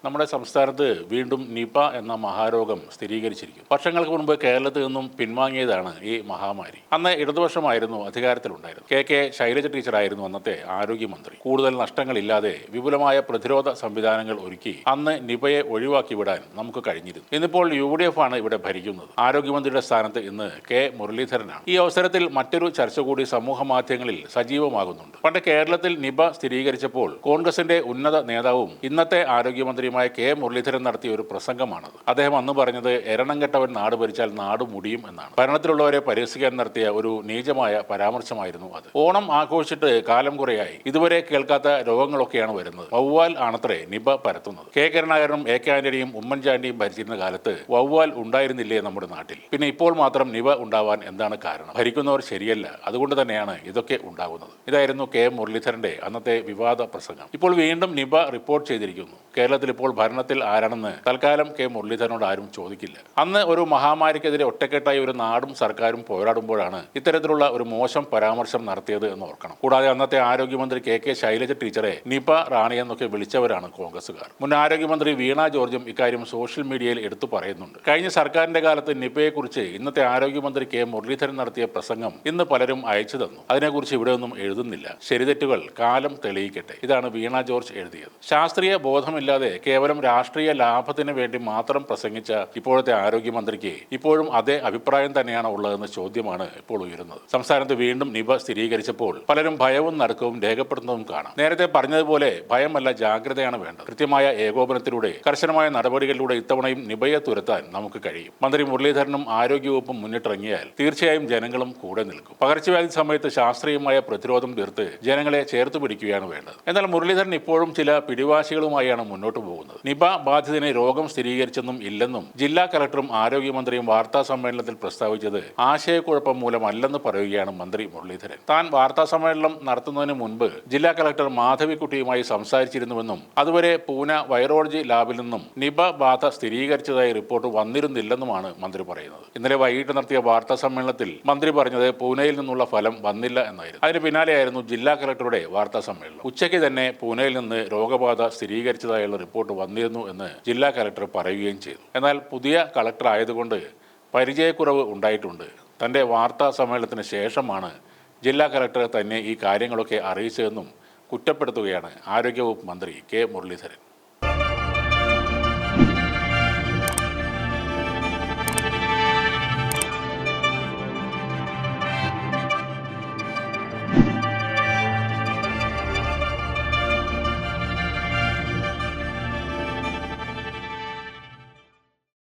നമ്മുടെ സംസ്ഥാനത്ത് വീണ്ടും നിപ എന്ന മഹാരോഗം സ്ഥിരീകരിച്ചിരിക്കുന്നു. വർഷങ്ങൾക്ക് മുൻപ് കേരളത്തിൽ നിന്നും പിൻവാങ്ങിയതാണ് ഈ മഹാമാരി. അന്ന് ഇടതുപക്ഷമായിരുന്നു അധികാരത്തിലുണ്ടായിരുന്നത്. കെ ശൈലജ ടീച്ചറായിരുന്നു അന്നത്തെ ആരോഗ്യമന്ത്രി. കൂടുതൽ നഷ്ടങ്ങളില്ലാതെ വിപുലമായ പ്രതിരോധ സംവിധാനങ്ങൾ ഒരുക്കി അന്ന് നിപയെ ഒഴിവാക്കി വിടാൻ നമുക്ക് കഴിഞ്ഞിരുന്നു. ഇന്നിപ്പോൾ UDF ആണ് ഇവിടെ ഭരിക്കുന്നത്. ആരോഗ്യമന്ത്രിയുടെ സ്ഥാനത്ത് ഇന്ന് കെ മുരളീധരനാണ്. ഈ അവസരത്തിൽ മറ്റൊരു ചർച്ച കൂടി സമൂഹ മാധ്യമങ്ങളിൽ സജീവമാകുന്നുണ്ട്. പണ്ട് കേരളത്തിൽ നിപ സ്ഥിരീകരിച്ചപ്പോൾ കോൺഗ്രസിന്റെ ഉന്നത നേതാവും ഇന്നത്തെ ആരോഗ്യമന്ത്രിയുമായ കെ മുരളീധരൻ നടത്തിയ ഒരു പ്രസംഗമാണത്. അദ്ദേഹം അന്ന് പറഞ്ഞത് എരണം കെട്ടവൻ നാട് ഭരിച്ചാൽ നാട് മുടിയും എന്നാണ്. ഭരണത്തിലുള്ളവരെ പരിഹസിക്കാൻ നടത്തിയ ഒരു നീചമായ പരാമർശമായിരുന്നു അത്. ഓണം ആഘോഷിച്ചിട്ട് കാലം കുറയായി ഇതുവരെ കേൾക്കാത്ത രോഗങ്ങളൊക്കെയാണ് വരുന്നത്. വവ്വാൽ ആണത്രേ നിപ പരത്തുന്നത്. കെ കരുണാകരനും AK ആന്റണിയും ഉമ്മൻചാണ്ടിയും ഭരിച്ചിരുന്ന കാലത്ത് വവ്വാൽ ഉണ്ടായിരുന്നില്ലേ നമ്മുടെ നാട്ടിൽ? പിന്നെ ഇപ്പോൾ മാത്രം നിപ ഉണ്ടാവാൻ എന്താണ് കാരണം? ഭരിക്കുന്നവർ ശരിയല്ല, അതുകൊണ്ട് തന്നെയാണ് ഇതൊക്കെ ഉണ്ടാകുന്നത്. ഇതായിരുന്നു കെ മുരളീധരന്റെ അന്നത്തെ വിവാദ പ്രസംഗം. ഇപ്പോൾ വീണ്ടും നിപ റിപ്പോർട്ട് ചെയ്തിരിക്കുന്നു. കേരളത്തിൽ ഇപ്പോൾ ഭരണത്തിൽ ആരാണെന്ന് തൽക്കാലം കെ മുരളീധരനോട് ആരും ചോദിക്കില്ല. അന്ന് ഒരു മഹാമാരിക്കെതിരെ ഒറ്റക്കെട്ടായി ഒരു നാടും സർക്കാരും പോരാടുമ്പോഴാണ് ഇത്തരത്തിലുള്ള ഒരു മോശം പരാമർശം നടത്തിയത് എന്ന് ഓർക്കണം. കൂടാതെ അന്നത്തെ ആരോഗ്യമന്ത്രി കെ ശൈലജ ടീച്ചറെ നിപ റാണി എന്നൊക്കെ വിളിച്ചവരാണ് കോൺഗ്രസുകാർ. മുൻ ആരോഗ്യമന്ത്രി വീണ ജോർജും ഇക്കാര്യം സോഷ്യൽ മീഡിയയിൽ എടുത്തു പറയുന്നുണ്ട്. കഴിഞ്ഞ സർക്കാരിന്റെ കാലത്ത് നിപയെക്കുറിച്ച് ഇന്നത്തെ ആരോഗ്യമന്ത്രി കെ മുരളീധരൻ നടത്തിയ പ്രസംഗം ഇന്ന് പലരും അയച്ചു തന്നു. അതിനെക്കുറിച്ച് ഇവിടെ ഒന്നും എഴുതുന്നില്ല. ശരിതെറ്റുകൾ കാലം തെളിയിക്കട്ടെ. ഇതാണ് വീണ ജോർജ് എഴുതിയത്. ശാസ്ത്രീയ ബോധമില്ലാതെ കേവലം രാഷ്ട്രീയ ലാഭത്തിന് വേണ്ടി മാത്രം പ്രസംഗിച്ച ഇപ്പോഴത്തെ ആരോഗ്യമന്ത്രിക്ക് ഇപ്പോഴും അതേ അഭിപ്രായം തന്നെയാണ് ഉള്ളതെന്ന ചോദ്യമാണ് ഇപ്പോൾ ഉയരുന്നത്. സംസ്ഥാനത്ത് വീണ്ടും നിപ സ്ഥിരീകരിച്ചപ്പോൾ പലരും ഭയവും നടുക്കവും രേഖപ്പെടുത്തുന്നതും കാണാം. നേരത്തെ പറഞ്ഞതുപോലെ ഭയമല്ല, ജാഗ്രതയാണ് വേണ്ടത്. കൃത്യമായ ഏകോപനത്തിലൂടെ കർശനമായ നടപടികളിലൂടെ ഇത്തവണയും നിപയെ തുരത്താൻ നമുക്ക് കഴിയും. മന്ത്രി മുരളീധരനും ആരോഗ്യവകുപ്പും മുന്നിട്ടിറങ്ങിയാൽ തീർച്ചയായും ജനങ്ങളും കൂടെ നിൽക്കും. പകർച്ചവ്യാധി സമയത്ത് ശാസ്ത്രീയമായ പ്രതിരോധം തീർത്ത് ജനങ്ങളെ ചേർത്ത് പിടിക്കുകയാണ് വേണ്ടത്. എന്നാൽ മുരളീധരൻ ഇപ്പോഴും ചില പിടിവാശികളുമായാണ് മുന്നോട്ട് പോകുന്നത്. നിപ ബാധിതന് രോഗം സ്ഥിരീകരിച്ചെന്നും ഇല്ലെന്നും ജില്ലാ കളക്ടറും ആരോഗ്യമന്ത്രിയും വാർത്താ സമ്മേളനത്തിൽ പ്രസ്താവിച്ചത് ആശയക്കുഴപ്പം മൂലമല്ലെന്ന് പറയുകയാണ് മന്ത്രി മുരളീധരൻ. താൻ വാർത്താ സമ്മേളനം നടത്തുന്നതിന് മുൻപ് ജില്ലാ കളക്ടർ മാധവിക്കുട്ടിയുമായി സംസാരിച്ചിരുന്നുവെന്നും അതുവരെ പൂന വൈറോളജി ലാബിൽ നിന്നും നിപ ബാധ സ്ഥിരീകരിച്ചതായി റിപ്പോർട്ട് വന്നിരുന്നില്ലെന്നുമാണ് മന്ത്രി പറയുന്നത്. ഇന്നലെ വൈകിട്ട് നടത്തിയ വാർത്താ സമ്മേളനത്തിൽ മന്ത്രി പറഞ്ഞത് പൂനെയിൽ നിന്നുള്ള ഫലം വന്നില്ല എന്നായിരുന്നു. അതിന് പിന്നാലെയായിരുന്നു ജില്ലാ കളക്ടറുടെ വാർത്താ സമ്മേളനം. ഉച്ചയ്ക്ക് തന്നെ പൂനെയിൽ നിന്ന് രോഗബാധ സ്ഥിരീകരിച്ചതായുള്ള റിപ്പോർട്ട് വന്നിരുന്നു എന്ന് ജില്ലാ കളക്ടർ പറയുകയും ചെയ്തു. എന്നാൽ പുതിയ കളക്ടർ ആയതുകൊണ്ട് പരിചയക്കുറവ് ഉണ്ടായിട്ടുണ്ട്. തൻ്റെ വാർത്താ സമ്മേളനത്തിന് ശേഷമാണ് ജില്ലാ കളക്ടർ തന്നെ ഈ കാര്യങ്ങളൊക്കെ അറിയിച്ചതെന്നും കുറ്റപ്പെടുത്തുകയാണ് ആരോഗ്യവകുപ്പ് മന്ത്രി കെ മുരളീധരൻ.